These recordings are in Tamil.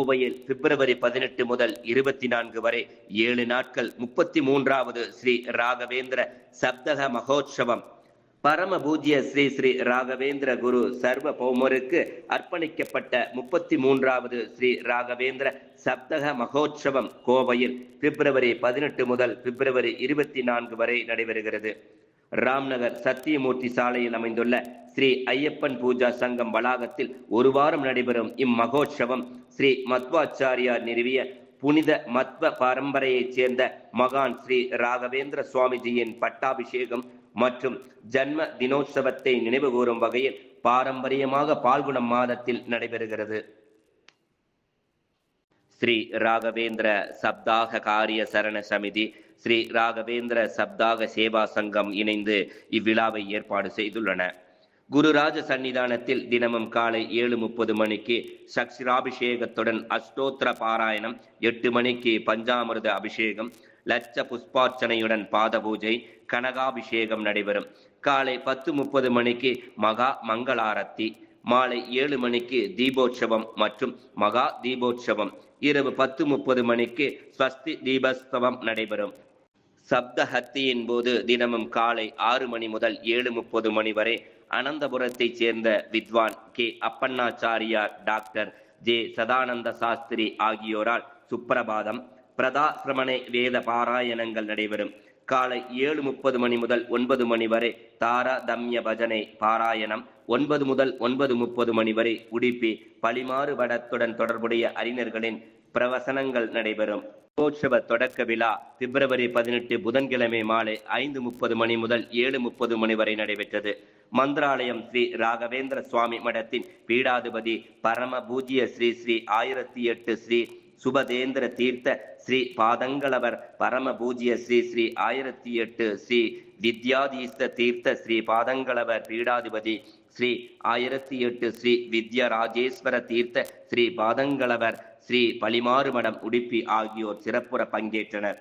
கோவையில் பிப்ரவரி 18 முதல் 24 வரை 7 நாட்கள் 33வது ஸ்ரீ ராகவேந்திர சப்தக மகோத்சவம். பரம பூஜ்ய ஸ்ரீ ஸ்ரீ ராகவேந்திர குரு சர்வ பௌமருக்கு அர்ப்பணிக்கப்பட்ட 33வது ஸ்ரீ ராகவேந்திர சப்தக மகோத்சவம் கோவையில் பிப்ரவரி 18 முதல் பிப்ரவரி 24 வரை நடைபெறுகிறது. ராம்நகர் சத்தியமூர்த்தி சாலையில் அமைந்துள்ள ஸ்ரீ ஐயப்பன் பூஜா சங்கம் வளாகத்தில் ஒரு வாரம் நடைபெறும் இம்மகோற்சவம் ஸ்ரீ மத்வாச்சாரியார் நிறுவிய புனித மத்வ பரம்பரையைச் சேர்ந்த மகான் ஸ்ரீ ராகவேந்திர சுவாமிஜியின் பட்டாபிஷேகம் மற்றும் ஜன்ம தினோற்சவத்தை நினைவுகூரும் வகையில் பாரம்பரியமாக பால்குணம் மாதத்தில் நடைபெறுகிறது. ஸ்ரீ ராகவேந்திர சப்தாக காரிய சரண சமிதி, ஸ்ரீ ராகவேந்திர சப்தாக சேவா சங்கம் இணைந்து இவ்விழாவை ஏற்பாடு செய்துள்ளன. குருராஜ சன்னிதானத்தில் தினமும் காலை 7:30 மணிக்கு சக்ஷிராபிஷேகத்துடன் அஷ்டோத்திர பாராயணம், 8 மணிக்கு பஞ்சாமிர்த அபிஷேகம், லட்ச புஷ்பார்ச்சனையுடன் பாத பூஜை, கனகாபிஷேகம் நடைபெறும். காலை 10:30 மணிக்கு மகா மங்களாரத்தி, மாலை 7 மணிக்கு தீபோற்சவம் மற்றும் மகா தீபோற்சவம், இரவு 10:30 மணிக்கு ஸ்வஸ்தி தீபஸ்தவம் நடைபெறும். சப்தஹத்தியின் போது தினமும் காலை 6 மணி முதல் 7:30 மணி வரை அனந்தபுரத்தைச் சேர்ந்த வித்வான் K Appannacharyar, doctor J Sadananda Sastri ஆகியோரால் சுப்பிரபாதம், பிரதாசிரமணை வேத பாராயணங்கள் நடைபெறும். காலை 7:30 மணி முதல் 9 மணி வரை தாரதம்ய பஜனை பாராயணம், 9 முதல் 9:30 மணி வரை உடுப்பி பளிமாறு வடத்துடன் தொடர்புடைய அறிஞர்களின் பிரவசனங்கள் நடைபெறும். மகோற்சவ தொடக்க விழா பிப்ரவரி 18 புதன்கிழமை மாலை 5:30 மணி முதல் 7:30 மணி வரை நடைபெற்றது. மந்திராலயம் ஸ்ரீ ராகவேந்திர சுவாமி மடத்தின் பீடாதிபதி பரம பூஜ்ய ஸ்ரீ ஸ்ரீ 1008 ஸ்ரீ சுபதேந்திர தீர்த்த ஸ்ரீ பாதங்களவர் பரம பூஜ்ய ஸ்ரீ ஸ்ரீ 1008 ஸ்ரீ வித்யாதீஸ்த தீர்த்த ஸ்ரீ பாதங்களவர் பீடாதிபதி ஸ்ரீ 1008 ஸ்ரீ வித்யராஜேஸ்வர தீர்த்த ஸ்ரீ பாதங்களவர் ஸ்ரீ பளிமாறு மடம் உடுப்பி ஆகியோர் சிறப்புற பங்கேற்றனர்.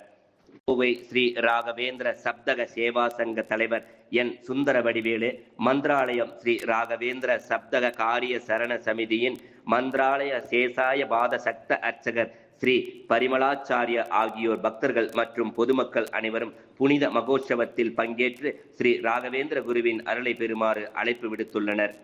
கோவை ஸ்ரீ ராகவேந்திர சப்தக சேவா சங்க தலைவர் என் சுந்தர வடிவேலு, மந்திராலயம் ஸ்ரீ ராகவேந்திர சப்தக காரிய சரண சமிதியின் மந்திராலய சேசாய பாத சக்த அர்ச்சகர் ஸ்ரீ பரிமளாச்சாரிய ஆகியோர் பக்தர்கள் மற்றும் பொதுமக்கள் அனைவரும் புனித மகோற்சவத்தில் பங்கேற்று ஸ்ரீ ராகவேந்திர குருவின் அருளை பெறுமாறு அழைப்பு விடுத்துள்ளனர்.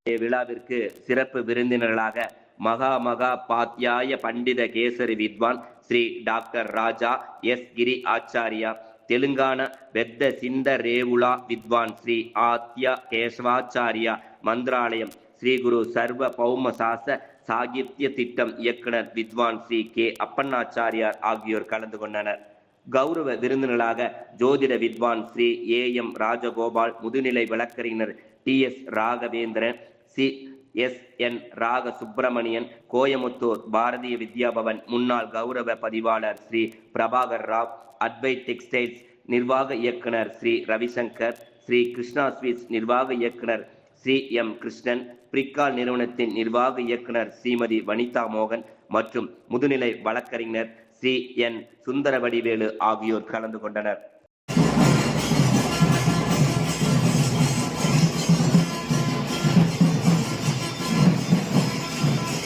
விழாவிற்கு சிறப்பு விருந்தினர்களாக மகா பாத்யாய பண்டித கேசரி வித்வான் ஸ்ரீ டாக்டர் ராஜா எஸ் கிரி ஆச்சாரியா, தெலுங்கானா பெத்த சிந்த ரேவுலா வித்வான் ஸ்ரீ ஆத்யா கேசவாச்சாரியா, மந்திராலயம் ஸ்ரீ குரு சர்வ பௌம சாச சாகித்ய திட்டம் இயக்குனர் வித்வான் ஸ்ரீ கே அப்பண்ணாச்சாரியார் ஆகியோர் கலந்து கொண்டனர். கௌரவ விருந்தினர்களாக ஜோதிட வித்வான் ஸ்ரீ ஏ.எம். ராஜகோபால், முதுநிலை வழக்கறிஞர் டி.எஸ். ராகவேந்திரன், சி.எஸ்.என். ராக சுப்பிரமணியன், கோயமுத்தூர் பாரதிய வித்யாபவன் முன்னாள் கௌரவ பதிவாளர் ஸ்ரீ பிரபாகர் ராவ், அட்வைட் டெக்ஸ்டைல்ஸ் நிர்வாக இயக்குனர் ஸ்ரீ ரவிசங்கர், ஸ்ரீ கிருஷ்ணா ஸ்வீட்ஸ் நிர்வாக இயக்குனர் ஸ்ரீ எம். கிருஷ்ணன், பிரிக்கால் நிறுவனத்தின் நிர்வாக இயக்குனர் ஸ்ரீமதி வனிதா மோகன் மற்றும் முதுநிலை வழக்கறிஞர் ஸ்ரீ என். சுந்தர வடிவேலு ஆகியோர் கலந்து கொண்டனர்.